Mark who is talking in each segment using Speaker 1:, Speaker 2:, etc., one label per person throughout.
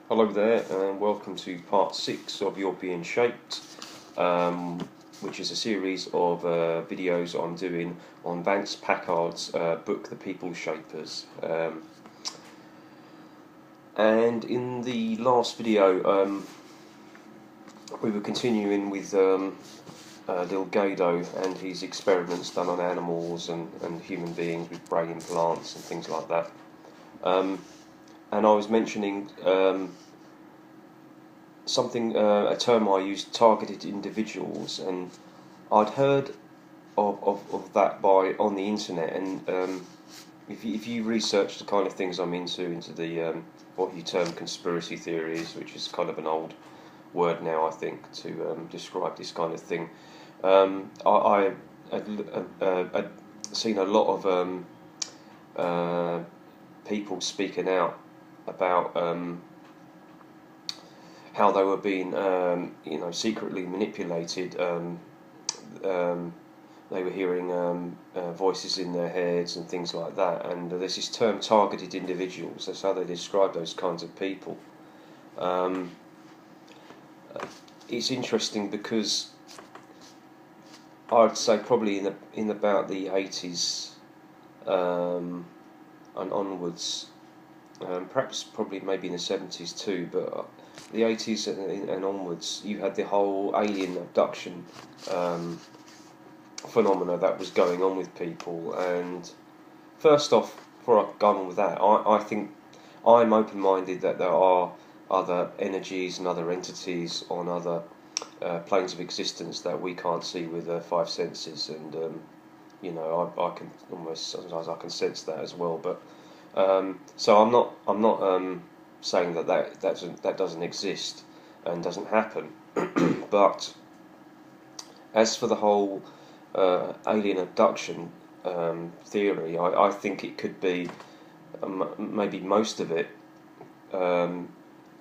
Speaker 1: Hello there, and welcome to part 6 of You're Being Shaped, which is a series of videos I'm doing on Vance Packard's book, The People Shapers. And in the last video, we were continuing with Delgado and his experiments done on animals and human beings with brain implants and things like that. And I was mentioning a term I used, targeted individuals, and I'd heard of that on the internet. And if you research the kind of things I'm into the what you term conspiracy theories, which is kind of an old word now, I think, to describe this kind of thing. I had seen a lot of people speaking out about how they were being, secretly manipulated. They were hearing voices in their heads and things like that. And there's this term, targeted individuals. That's how they describe those kinds of people. It's interesting because I'd say probably in about the 80s and onwards. Perhaps probably maybe in the 70s too, but the 80s and onwards, you had the whole alien abduction phenomena that was going on with people. And first off, before I go on with that, I think I'm open-minded that there are other energies and other entities on other planes of existence that we can't see with five senses, and I can almost sometimes I can sense that as well, but. So I'm not saying that doesn't exist and doesn't happen, but as for the whole alien abduction theory, I think it could be maybe most of it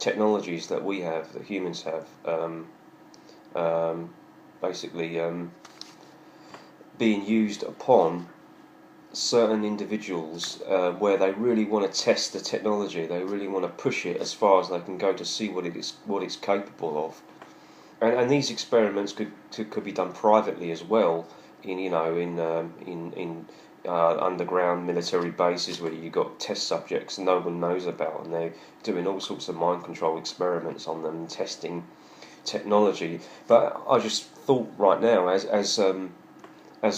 Speaker 1: technologies that we have, that humans have, basically being used upon certain individuals where they really want to test the technology. They really want to push it as far as they can go to see what it's capable of. And these experiments could be done privately as well, in underground military bases where you got test subjects no one knows about, and they're doing all sorts of mind control experiments on them, testing technology. But I just thought right now, as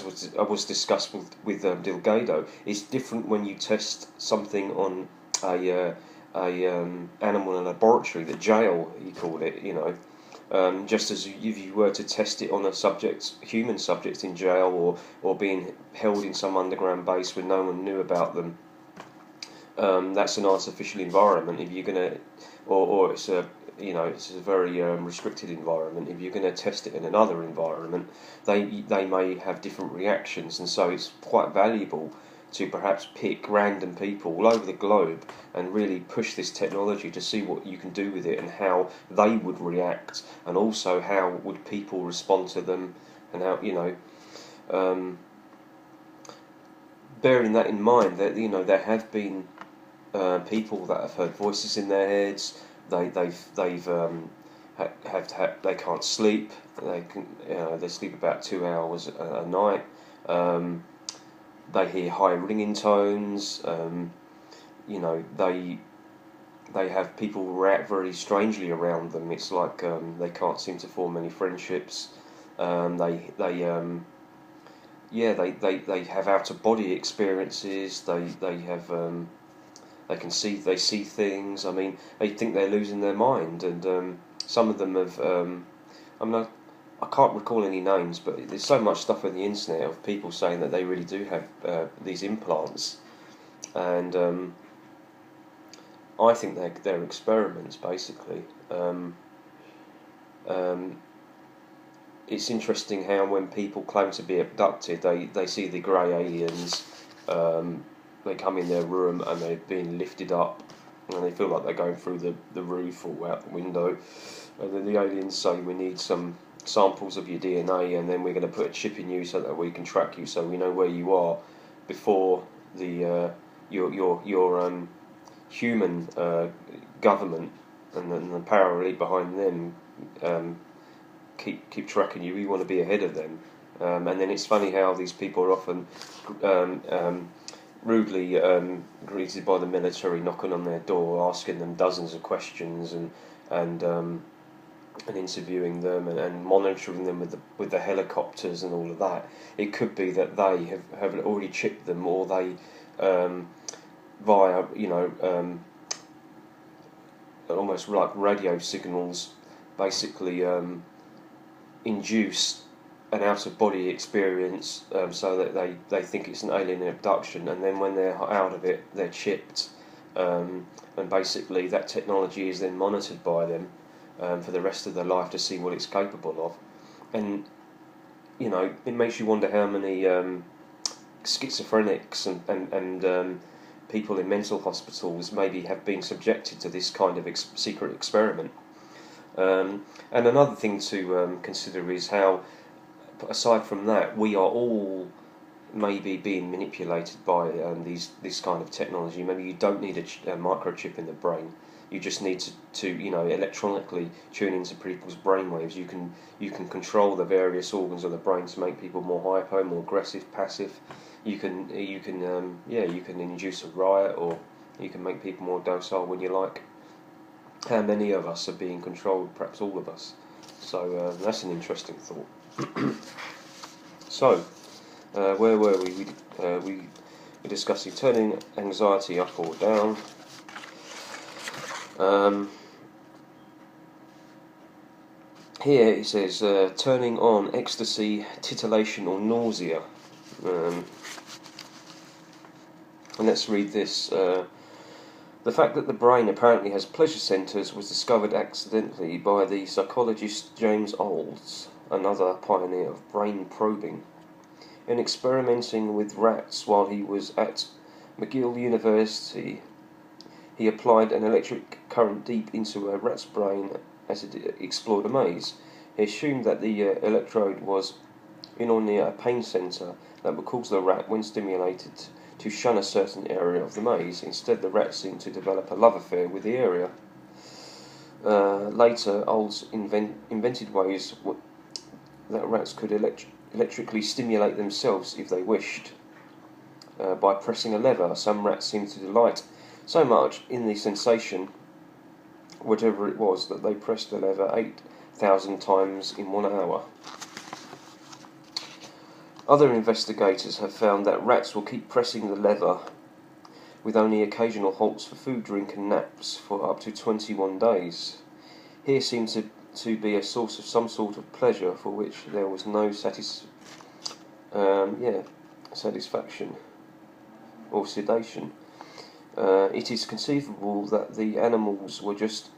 Speaker 1: was discussed with Delgado, it's different when you test something on a animal in a laboratory, the jail, he called it, just as if you were to test it on a human subject in jail, or being held in some underground base where no one knew about them. That's an artificial environment. If you're gonna, or it's a very restricted environment. If you're going to test it in another environment, they may have different reactions, and so it's quite valuable to perhaps pick random people all over the globe and really push this technology to see what you can do with it and how they would react, and also how would people respond to them, and how bearing that in mind, that there have been people that have heard voices in their heads. They can't sleep. They sleep about 2 hours a night. They hear high ringing tones. They have people react very strangely around them. It's like they can't seem to form any friendships. They have out of body experiences. They have. They see things. I mean, they think they're losing their mind, and some of them have. I can't recall any names, but there's so much stuff on the internet of people saying that they really do have these implants, and I think they're experiments, basically. It's interesting how when people claim to be abducted, they see the grey aliens. They come in their room and they're being lifted up, and they feel like they're going through the roof or out the window, and then the aliens say, we need some samples of your DNA, and then we're going to put a chip in you so that we can track you, so we know where you are before the your human government and then the power elite behind them keep tracking you. You want to be ahead of them, and then it's funny how these people are often rudely greeted by the military, knocking on their door, asking them dozens of questions, and interviewing them and monitoring them with the helicopters and all of that. It could be that they have already chipped them, or they via almost like radio signals, basically induce an out-of-body experience, so that they think it's an alien abduction, and then when they're out of it, they're chipped, and basically that technology is then monitored by them for the rest of their life to see what it's capable of. And it makes you wonder how many schizophrenics and people in mental hospitals maybe have been subjected to this kind of secret experiment. And another thing to consider is how, aside from that, we are all maybe being manipulated by this kind of technology. Maybe you don't need a microchip in the brain. You just need to electronically tune into people's brainwaves. You can control the various organs of the brain to make people more hypo, more aggressive, passive. You can induce a riot, or you can make people more docile when you like. How many of us are being controlled? Perhaps all of us. So that's an interesting thought. So, where were we? We were discussing turning anxiety up or down. Here it says turning on ecstasy, titillation or nausea. And let's read this. The fact that the brain apparently has pleasure centres was discovered accidentally by the psychologist James Olds, another pioneer of brain probing. In experimenting with rats while he was at McGill University, he applied an electric current deep into a rat's brain as it explored a maze. He assumed that the electrode was in or near a pain centre that would cause the rat, when stimulated, to shun a certain area of the maze. Instead, the rat seemed to develop a love affair with the area. Later, Olds invented ways that rats could electrically stimulate themselves if they wished. By pressing a lever, some rats seemed to delight so much in the sensation, whatever it was, that they pressed the lever 8,000 times in 1 hour. Other investigators have found that rats will keep pressing the lever with only occasional halts for food, drink and naps for up to 21 days. Here seemed to be a source of some sort of pleasure for which there was no satisfaction or sedation. It is conceivable that the animals were just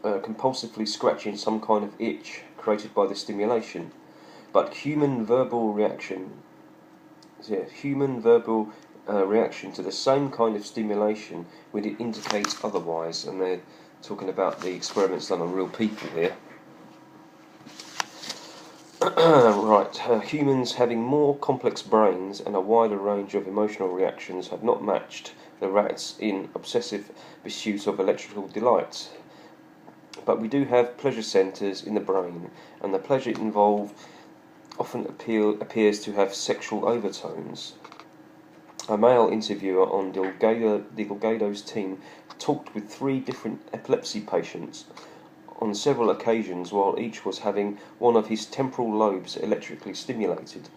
Speaker 1: compulsively scratching some kind of itch created by the stimulation, but human verbal reaction to the same kind of stimulation would indicate otherwise. And they're talking about the experiments done on real people here. Right, humans having more complex brains and a wider range of emotional reactions have not matched the rats in obsessive pursuit of electrical delight. But we do have pleasure centres in the brain, and the pleasure involved often appears to have sexual overtones. A male interviewer on Delgado's team talked with 3 different epilepsy patients on several occasions while each was having one of his temporal lobes electrically stimulated.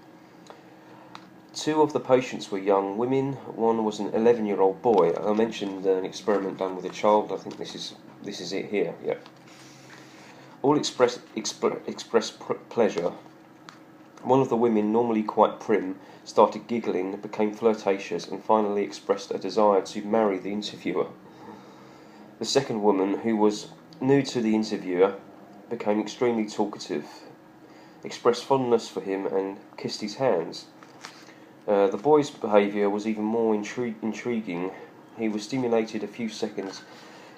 Speaker 1: 2 of the patients were young women, one was an 11-year-old boy. I mentioned an experiment done with a child. I think this is it here. Yeah. All express pleasure. One of the women, normally quite prim, started giggling, became flirtatious, and finally expressed a desire to marry the interviewer. The second woman, who was new to the interviewer, became extremely talkative, expressed fondness for him, and kissed his hands. The boy's behaviour was even more intriguing. He was stimulated a few seconds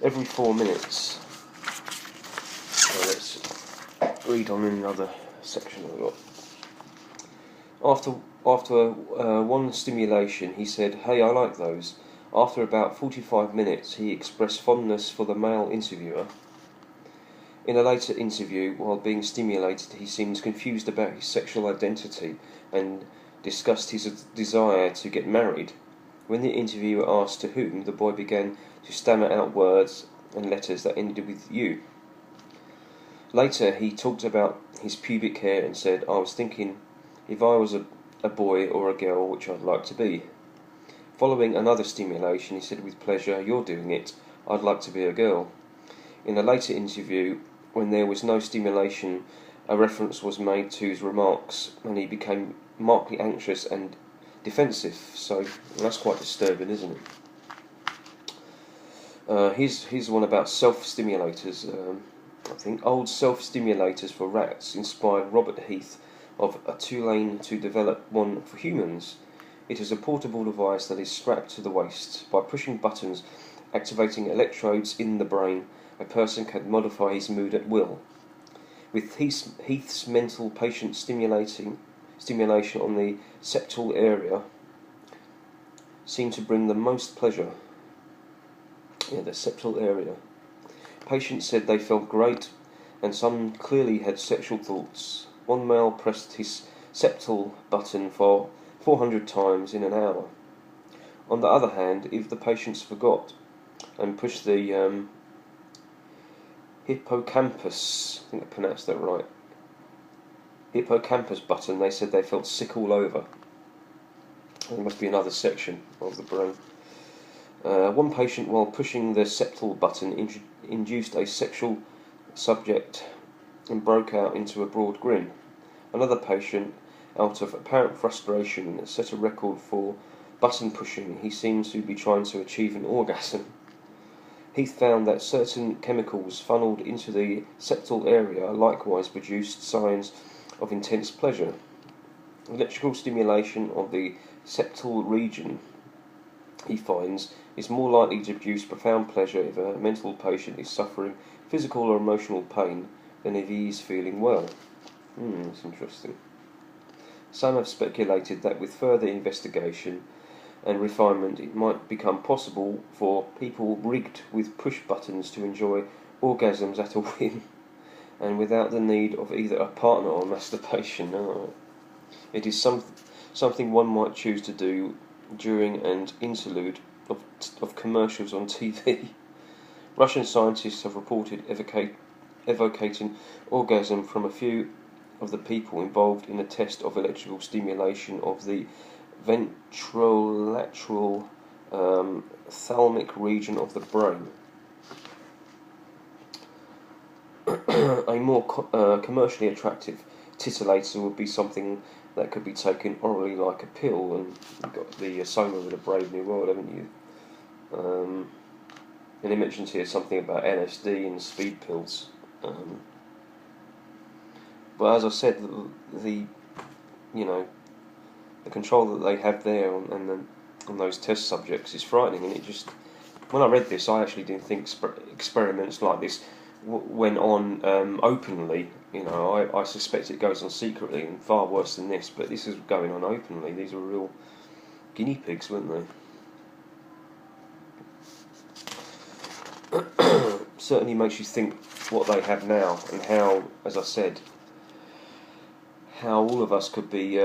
Speaker 1: every 4 minutes. So let's read on in another section we've got. After one stimulation, he said, "Hey, I like those." After about 45 minutes, he expressed fondness for the male interviewer. In a later interview, while being stimulated, he seemed confused about his sexual identity and discussed his desire to get married. When the interviewer asked to whom, the boy began to stammer out words and letters that ended with "you." Later, he talked about his pubic hair and said, "I was thinking if I was a boy or a girl, which I'd like to be." Following another stimulation, he said with pleasure, "You're doing it. I'd like to be a girl." In a later interview, when there was no stimulation, a reference was made to his remarks, and he became markedly anxious and defensive. So that's quite disturbing, isn't it? Here's one about self-stimulators. I think old self-stimulators for rats inspired Robert Heath of Tulane to develop one for humans. It is a portable device that is strapped to the waist. By pushing buttons activating electrodes in the brain, a person can modify his mood at will. With Heath's mental patient stimulation on the septal area seemed to bring the most pleasure. The septal area. Patients said they felt great, and some clearly had sexual thoughts. One male pressed his septal button for 400 times in an hour. On the other hand, if the patients forgot and pushed the hippocampus, I think I pronounced that right, hippocampus button, they said they felt sick all over. There must be another section of the brain. One patient, while pushing the septal button, induced a sexual subject and broke out into a broad grin. Another patient, out of apparent frustration, set a record for button pushing. He seemed to be trying to achieve an orgasm. Heath found that certain chemicals funneled into the septal area likewise produced signs of intense pleasure. Electrical stimulation of the septal region, he finds, is more likely to produce profound pleasure if a mental patient is suffering physical or emotional pain than if he is feeling well. That's interesting. Some have speculated that with further investigation and refinement it might become possible for people rigged with push buttons to enjoy orgasms at a whim and without the need of either a partner or masturbation. It is something one might choose to do during an interlude of commercials on TV. Russian scientists have reported evocating orgasm from a few of the people involved in a test of electrical stimulation of the ventrolateral thalamic region of the brain. A more commercially attractive titillator would be something that could be taken orally like a pill, and you've got the Soma with a Brave New World, haven't you? And he mentions here something about LSD and speed pills. But as I said, the control that they have there on those test subjects is frightening. And it just, when I read this, I actually didn't think experiments like this went on openly. I suspect it goes on secretly and far worse than this. But this is going on openly. These were real guinea pigs, weren't they? Certainly makes you think what they have now and how, as I said, how all of us could be,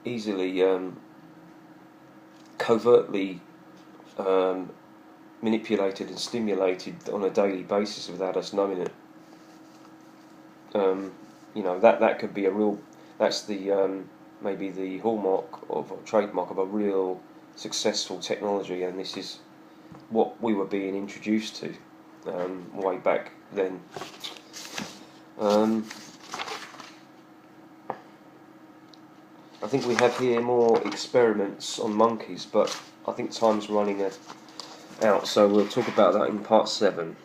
Speaker 1: easily, covertly manipulated and stimulated on a daily basis without us knowing it. That could be a real. That's the maybe the hallmark of a trademark of a real successful technology, and this is what we were being introduced to way back then. I think we have here more experiments on monkeys, but I think time's running out, so we'll talk about that in part 7.